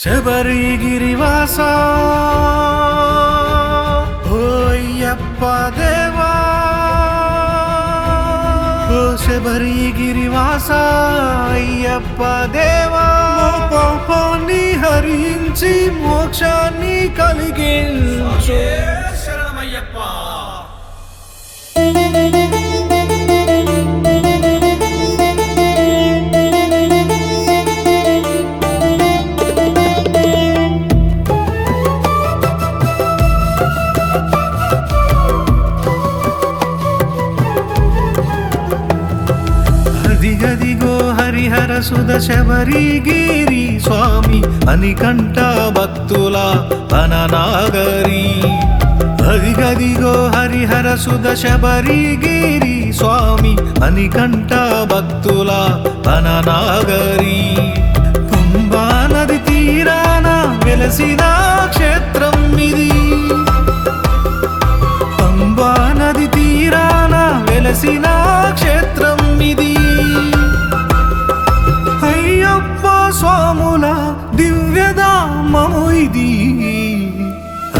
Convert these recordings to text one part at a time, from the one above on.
శబరిగిరివాస ఓ అయ్యప్ప దేవా, ఓ శబరిగిరివాస అయ్యప్ప దేవా, పాపాన్ని హరించి మోక్షాన్ని కలిగించు. శరణమయ్యప్ప. అదిగదిగో హరిహర సుధ శబరిగిరి స్వామి అనికంఠ భక్తుల అననాగరి. అదిగదిగో హరిహర సుధ శబరిగిరి స్వామి అనికంఠ భక్తుల అననాగరి. పంబా నది తీరాన వెలసిన క్షేత్రం ఇది, పంబా నది తీరాన వెలసిన క్షేత్రం ఇది. అయ్యప్ప స్వాముల దివ్యధామము ఇది.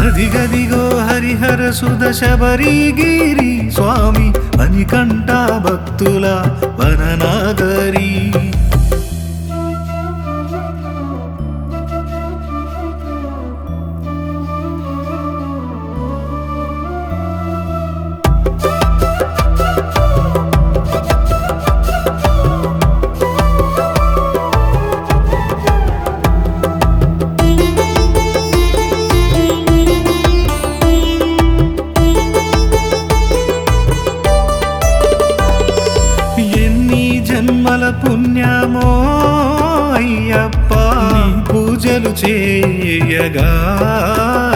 అదిగదిగో హరిహర సుధ శబరిగిరి స్వామి అనికంఠ భక్తుల వననాగరి. జన్మల పుణ్యమో అయ్యప్ప నీ పూజలు చేయగా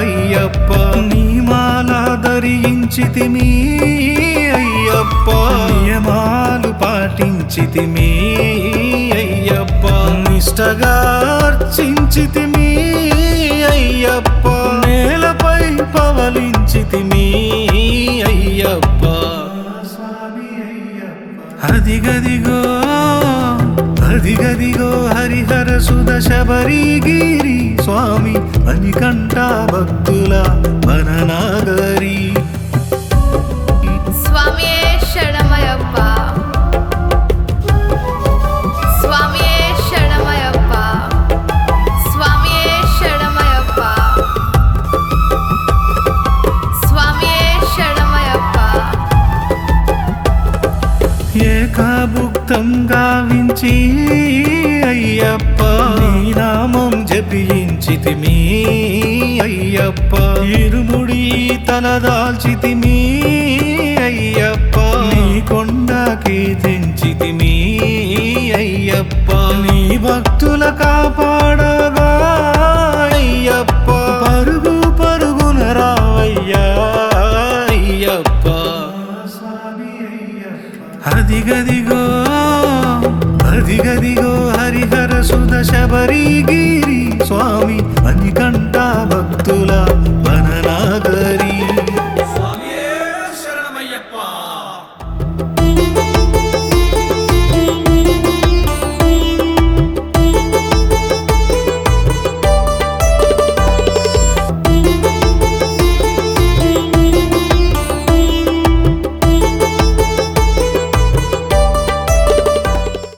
అయ్యప్ప, నీ మాల ధరించితిమి అయ్యప్ప, నియమాలు పాటించితిమి అయ్యప్ప, నిష్టగా అర్చించితిమి అయ్యప్ప, నేలపై పవలించితిమి అయ్యప్ప. అదిగదిగో అదిగదిగో హరిహర సుధ శబరిగిరి స్వామి అనికంఠ భక్తుల వననాగరి. స్వామియే శరణమయ్యప్ప, స్వామియే శరణమయ్యప్ప, స్వామియే శరణమయ్యప్ప, స్వామియే శరణమయ్యప్ప. ఏకాభుక్తం గావించి అయ్యప్ప నీ నామం జపించితిమి అయ్యప్ప, ఇరుముడి తలదాల్చితిమి అయ్యప్ప, నీ కొండకి తెంచితిమి అయ్యప్ప, నీ భక్తుల కాపాడగా అయ్యప్ప, పరుగు పరుగున రావయ్యా అయ్యప్ప. అదిగదిగో అదిగదిగో హరిహర సుధ శబరిగిరి స్వామి అనికంఠ భక్తుల వననాగరి.